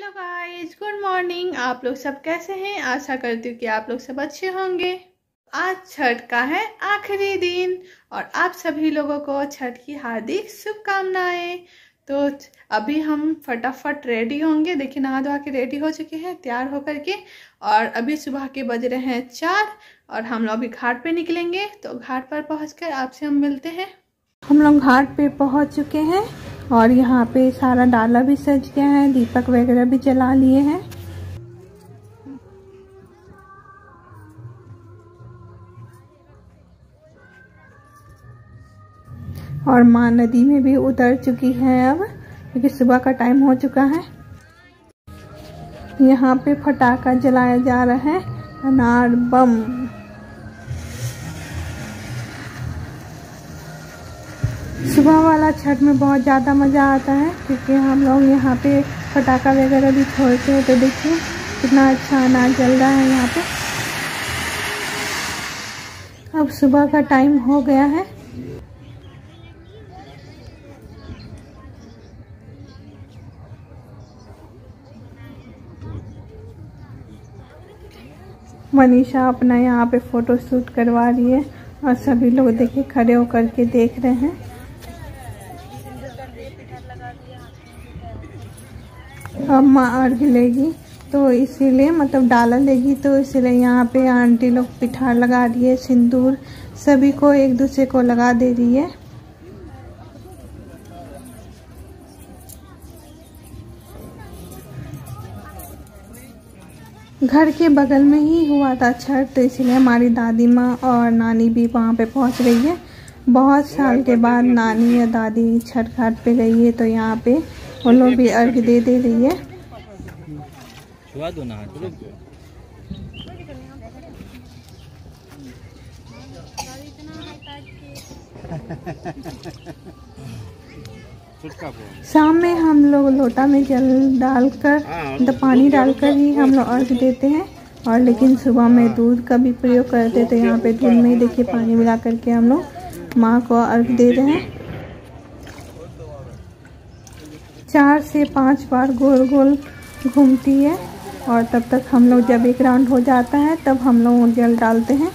Hello guys, good morning. आप लोग सब कैसे हैं? आशा करती हूँ कि आप लोग सब अच्छे होंगे। आज छठ का है आखिरी दिन और आप सभी लोगों को छठ की हार्दिक शुभकामनाएं। तो अभी हम फटाफट रेडी होंगे। देखिए, नहा धोआ के रेडी हो चुके हैं तैयार होकर के। और अभी सुबह के बज रहे हैं 4 और हम लोग अभी घाट पे निकलेंगे। तो घाट पर पहुँचकर आपसे हम मिलते हैं। हम लोग घाट पे पहुँच चुके हैं और यहाँ पे सारा डाला भी सज गया है, दीपक वगैरह भी जला लिए हैं। और माँ नदी में भी उतर चुकी है अब, क्योंकि सुबह का टाइम हो चुका है। यहाँ पे फटाका जलाया जा रहा है, अनार बम। सुबह वाला छठ में बहुत ज़्यादा मज़ा आता है, क्योंकि हम लोग यहाँ पे फटाका वगैरह भी छोड़ते हैं। तो देखिए कितना अच्छा अनार जल रहा है यहाँ पे। अब सुबह का टाइम हो गया है। मनीषा अपना यहाँ पे फोटो शूट करवा रही है और सभी लोग देखिए खड़े होकर के देख रहे हैं। अब माँ अर्घ लेगी तो इसीलिए, मतलब डाला लेगी, तो इसीलिए यहाँ पे आंटी लोग पिठार लगा रही है, सिंदूर सभी को एक दूसरे को लगा दे रही है। घर के बगल में ही हुआ था छठ, तो इसलिए हमारी दादी माँ और नानी भी वहाँ पे पहुँच रही है। बहुत साल के बाद नानी या दादी छठ घाट पे गई है, तो यहाँ पे वो लोग भी अर्घ दे रही है। शाम में हम लोग लोटा में जल डालकर, पानी डालकर ही हम लोग अर्घ देते हैं। और लेकिन सुबह में दूध का भी प्रयोग करते, तो यहाँ पे दूध में देखिए पानी मिला करके हम लोग माँ को अर्घ दे रहे हैं। 4 से 5 बार गोल गोल घूमती है और तब तक हम लोग, जब एक राउंड हो जाता है तब हम लोग जल डालते हैं।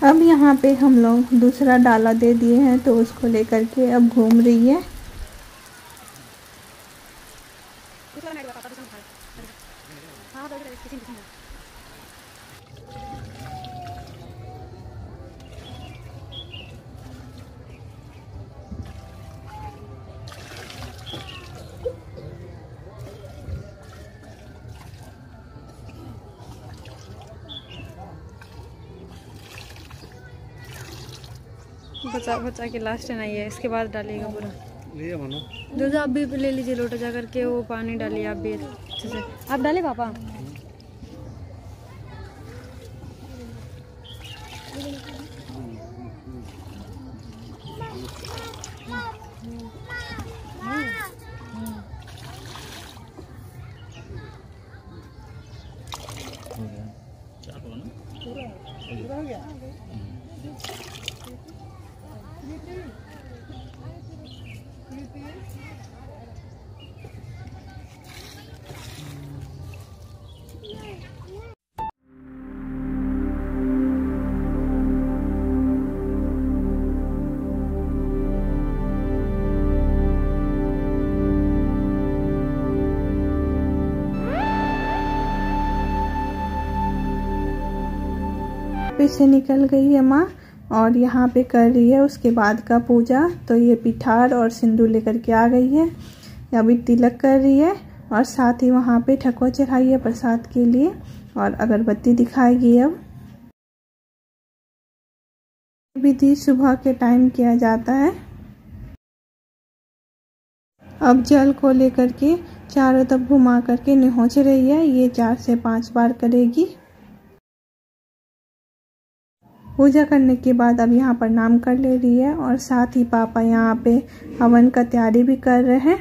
अब यहाँ पे हम लोग दूसरा डाला दे दिए हैं, तो उसको लेकर के अब घूम रही है। बचा बचा के लास्ट नहीं है, इसके बाद डालिएगा पूरा। दूध आप भी ले लीजिए, लोटा जा करके वो पानी डालिए आप भी अच्छे से। आप डाले पापा। हो गया। से निकल गई है माँ और यहाँ पे कर रही है उसके बाद का पूजा। तो ये पिठार और सिंदूर लेकर के आ गई है, अभी तिलक कर रही है और साथ ही वहाँ पे ठकुआ चढ़ाई है प्रसाद के लिए और अगरबत्ती दिखाएगी। अब विधि सुबह के टाइम किया जाता है। अब जल को लेकर के चारों तरफ घुमा करके निहोच रही है, ये 4 से 5 बार करेगी। पूजा करने के बाद अब यहाँ प्रणाम कर ले रही है और साथ ही पापा यहाँ पे हवन का तैयारी भी कर रहे हैं।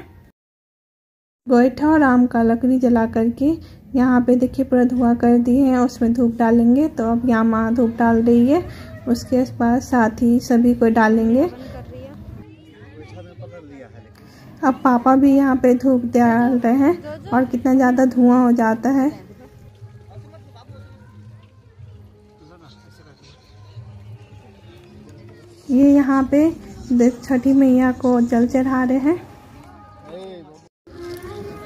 गोईठा और आम का लकड़ी जला करके यहाँ पे देखिए पूरा धुआं कर दिए हैं, उसमें धूप डालेंगे। तो अब यहाँ माँ धूप डाल रही है, उसके बाद साथ ही सभी को डालेंगे। अब पापा भी यहाँ पे धूप डाल रहे हैं और कितना ज़्यादा धुआं हो जाता है। ये यहाँ पे छठी मैया को जल चढ़ा रहे हैं।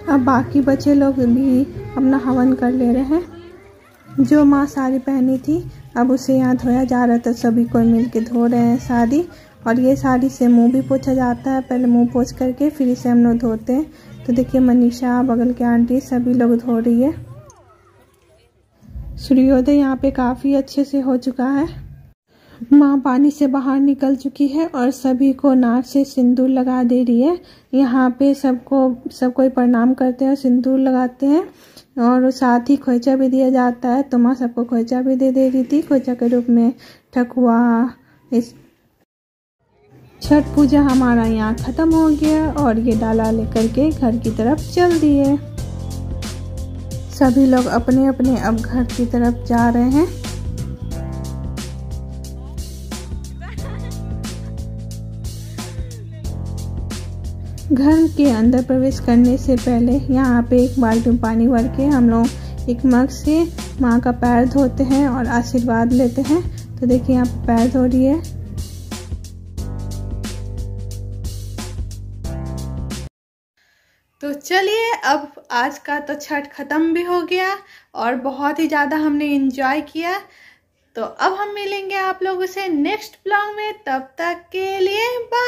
अब बाकी बच्चे लोग भी अपना हवन कर ले रहे हैं। जो माँ साड़ी पहनी थी अब उसे यहाँ धोया जा रहा था, सभी कोई मिल के धो रहे हैं साड़ी। और ये साड़ी से मुंह भी पोछा जाता है, पहले मुंह पोछ करके फिर इसे हम लोग धोते हैं। तो देखिए मनीषा, बगल के आंटी सभी लोग धो रही है। सूर्योदय यहाँ पे काफ़ी अच्छे से हो चुका है। माँ पानी से बाहर निकल चुकी है और सभी को नाक से सिंदूर लगा दे रही है। यहाँ पे सब कोई प्रणाम करते हैं और सिंदूर लगाते हैं और साथ ही खोइचा भी दिया जाता है। तो माँ सबको खोइचा भी दे रही थी, खोइचा के रूप में ठकुआ। इस छठ पूजा हमारा यहाँ ख़त्म हो गया और ये डाला लेकर के घर की तरफ चल दिए। सभी लोग अपने अपने अब घर की तरफ जा रहे हैं। घर के अंदर प्रवेश करने से पहले यहाँ पे एक बाल्टी में पानी भर के हम लोग एक मग से माँ का पैर धोते हैं और आशीर्वाद लेते हैं। तो देखिए यहाँ पे पैर धो रही है। तो चलिए अब आज का तो छठ ख़त्म भी हो गया और बहुत ही ज़्यादा हमने एंजॉय किया। तो अब हम मिलेंगे आप लोगों से नेक्स्ट ब्लॉग में, तब तक के लिए बाय।